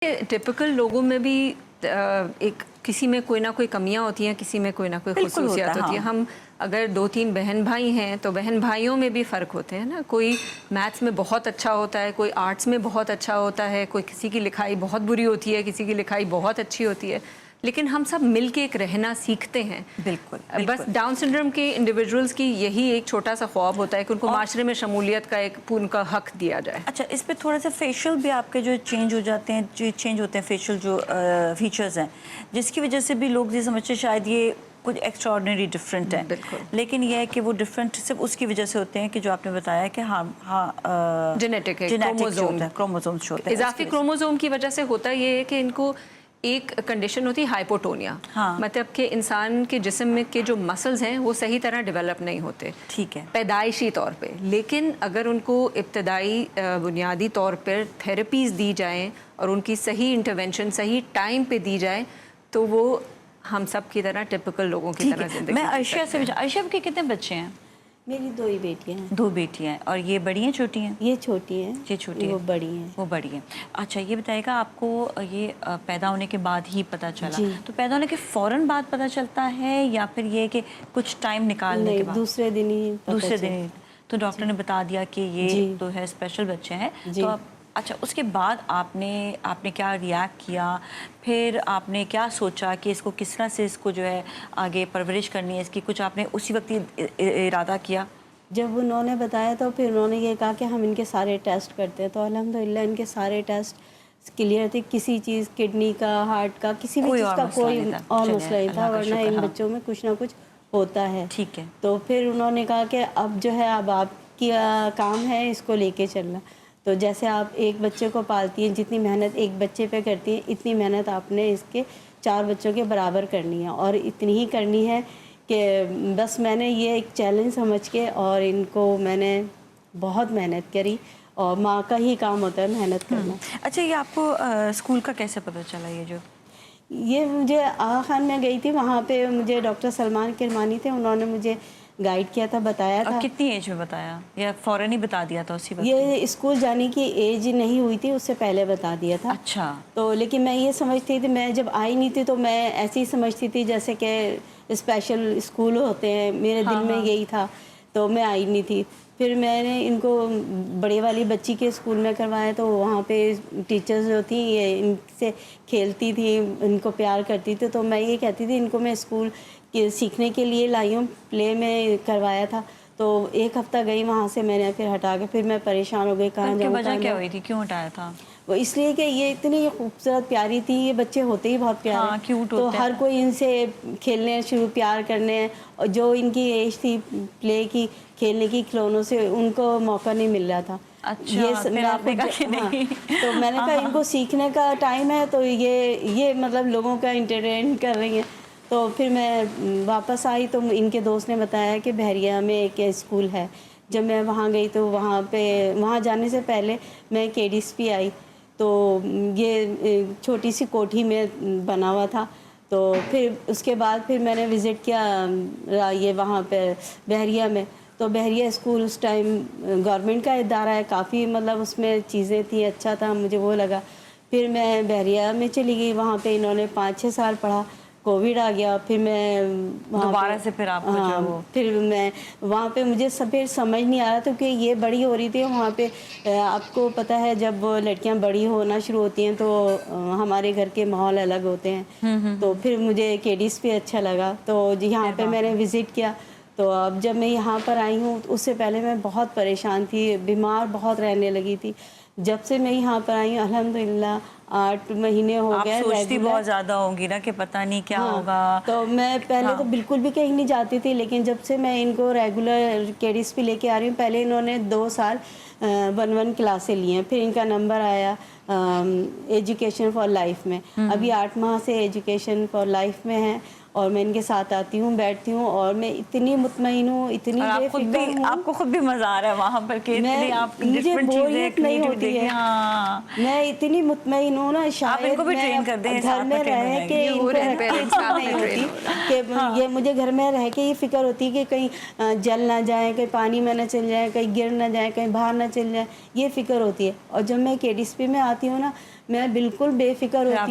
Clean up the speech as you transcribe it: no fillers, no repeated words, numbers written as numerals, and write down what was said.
Typical लोगों में भी एक किसी में कोई ना कोई कमियां होती हैं, किसी में कोई ना कोई खुसूसियात होती है। हम अगर 2-3 बहन भाई हैं तो बहन भाइयों में भी फ़र्क होते हैं ना। कोई मैथ्स में बहुत अच्छा होता है, कोई आर्ट्स में बहुत अच्छा होता है, कोई किसी की लिखाई बहुत बुरी होती है, किसी की लिखाई बहुत अच्छी होती है, लेकिन हम सब मिल के एक रहना सीखते हैं। बिल्कुल बस डाउन सिंड्रोम के इंडिविजुअल्स की यही एक छोटा सा ख्वाब होता है कि उनको माशरे में शमूलियत का एक उनका हक दिया जाए। अच्छा, इस पे थोड़ा सा फेशियल भी आपके जो चेंज हो जाते हैं, जो चेंज होते हैं फेशियल जो फीचर्स हैं, जिसकी वजह से भी लोग ये समझते हैं शायद ये कुछ एक्स्ट्रा ऑर्डिनरी डिफरेंट है। लेकिन ये है कि वो डिफरेंट सिर्फ उसकी वजह से होते हैं कि जो आपने बताया कि जेनेटिक क्रोमोसोम्स होते हैं। इजाफी क्रोमोसोम की वजह से होता ये है कि इनको एक कंडीशन होती है हाइपोटोनिया। मतलब कि इंसान के जिस्म में के जो मसल्स हैं वो सही तरह डेवलप नहीं होते, ठीक है, पैदाइशी तौर पे। लेकिन अगर उनको इब्तदाई बुनियादी तौर पर थेरेपीज़ दी जाएं और उनकी सही इंटरवेंशन सही टाइम पे दी जाए तो वो हम सब की तरह टिपिकल लोगों की तरह जिंदगी। मैं अर्शिया से अर्शिया के कितने बच्चे हैं? मेरी 2 ही बेटियां हैं। 2 बेटियां हैं। और ये बड़ी हैं छोटी हैं? ये छोटी हैं। ये छोटी है, वो बड़ी हैं। वो बड़ी हैं। अच्छा, ये बताइएगा आपको ये पैदा होने के बाद ही पता चला? तो पैदा होने के फ़ौरन बाद पता चलता है या फिर ये कि कुछ टाइम निकालने के बाद? दूसरे दिन ही दूसरे दिन ही। तो डॉक्टर ने बता दिया कि ये तो है स्पेशल बच्चे हैं। तो आप अच्छा, उसके बाद आपने क्या रिएक्ट किया? फिर आपने क्या सोचा कि इसको किस तरह से इसको जो है आगे परवरिश करनी है इसकी? कुछ आपने उसी वक्त इरादा किया? जब उन्होंने बताया तो फिर उन्होंने ये कहा कि हम इनके सारे टेस्ट करते हैं। तो अल्हम्दुलिल्लाह इनके सारे टेस्ट क्लियर थे। किसी चीज़, किडनी का, हार्ट का, किसी भी चीज़ का कोई और मसला नहीं था, वरना इन बच्चों में कुछ ना कुछ होता है। ठीक है। तो फिर उन्होंने कहा कि अब जो है अब आपकी काम है इसको लेके चलना। तो जैसे आप एक बच्चे को पालती हैं, जितनी मेहनत एक बच्चे पे करती हैं, इतनी मेहनत आपने इसके 4 बच्चों के बराबर करनी है। और इतनी ही करनी है कि बस मैंने ये एक चैलेंज समझ के और इनको मैंने बहुत मेहनत करी, और माँ का ही काम होता है मेहनत करना। अच्छा, ये आपको स्कूल का कैसे पता चला? ये मुझे आगा खान में गई थी, वहाँ पे मुझे डॉक्टर सलमान किरमानी थे, उन्होंने मुझे गाइड किया था, बताया था। कितनी एज में बताया या फौरन ही बता दिया था उसी वक्त? ये स्कूल जाने की एज नहीं हुई थी, उससे पहले बता दिया था। अच्छा। तो लेकिन मैं ये समझती थी, मैं जब आई नहीं थी तो मैं ऐसे ही समझती थी जैसे कि स्पेशल स्कूल होते हैं, मेरे दिल में यही था, तो मैं आई नहीं थी। फिर मैंने इनको बड़े वाली बच्ची के स्कूल में करवाया, तो वहाँ पे टीचर्स जो थी ये इनसे खेलती थी, इनको प्यार करती थी। तो मैं ये कहती थी इनको मैं स्कूल सीखने के लिए लाई हूँ, प्ले में करवाया था। तो 1 हफ्ता गई वहाँ से, मैंने फिर हटा के, फिर मैं परेशान हो गई, कहाँ जाऊँ? वजह क्या हुई थी, क्यों हटाया था? वो इसलिए कि ये इतनी खूबसूरत प्यारी थी, ये बच्चे होते ही बहुत प्यारे, क्यूट तो हर कोई इनसे खेलने शुरू, प्यार करने, और जो इनकी एज थी प्ले की, खेलने की, खिलौनों से उनको मौका नहीं मिल रहा था। अच्छा, फिर आपने कहा कि नहीं? तो मैंने कहा इनको सीखने का टाइम है, तो ये मतलब लोगों का इंटरटेन कर रही हैं। तो फिर मैं वापस आई तो इनके दोस्त ने बताया कि बहरिया में एक स्कूल है। जब मैं वहाँ गई तो वहाँ जाने से पहले मैं केडीएसपी आई, तो ये छोटी सी कोठी में बना हुआ था। तो फिर उसके बाद फिर मैंने विज़िट किया ये वहाँ पे बहरिया में। तो बहरिया स्कूल उस टाइम गवर्नमेंट का इदारा है, काफ़ी मतलब उसमें चीज़ें थी, अच्छा था, मुझे वो लगा। फिर मैं बहरिया में चली गई, वहाँ पे इन्होंने 5-6 साल पढ़ा। कोविड आ गया, फिर मैं दोबारा से फिर आपको फिर मैं वहाँ पे मुझे फिर समझ नहीं आ रहा था, क्योंकि ये बड़ी हो रही थी वहाँ पे। आपको पता है जब लड़कियाँ बड़ी होना शुरू होती हैं तो हमारे घर के माहौल अलग होते हैं। तो फिर मुझे केडीएसपी अच्छा लगा, तो यहाँ पे मैंने विज़िट किया। तो अब जब मैं यहाँ पर आई हूँ, उससे पहले मैं बहुत परेशान थी, बीमार बहुत रहने लगी थी। जब से मैं यहाँ पर आई हूँ अल्हम्दुलिल्लाह 8 महीने हो गए। आप सोचती बहुत ज़्यादा होंगी ना कि पता नहीं क्या होगा। तो मैं पहले तो बिल्कुल भी कहीं नहीं जाती थी, लेकिन जब से मैं इनको रेगुलर केडीएसपी लेके आ रही हूँ, पहले इन्होंने 2 साल 1-1 क्लासें ली हैं, फिर इनका नंबर आया एजुकेशन फॉर लाइफ में। अभी 8 माह से एजुकेशन फॉर लाइफ में है, और मैं इनके साथ आती हूँ, बैठती हूँ, और मैं इतनी मुतमईन हूँ, इतनी बेफिक्र हूँ। आपको खुद भी मज़ा आ रहा है वहाँ पर कि मुझे बोरियत नहीं होती है। मैं इतनी मुतमईन हूँ ना, शायद मैं घर में रह के नहीं होती कि ये मुझे घर में रह के ये फिक्र होती है कि कहीं जल ना जाए, कहीं पानी में ना चल जाए, कहीं गिर ना जाए, कहीं बाहर ना चल जाए, ये फिक्र होती है। और जब मैं केडीएसपी में आती हूँ ना, मैं बिल्कुल बेफिक्र होती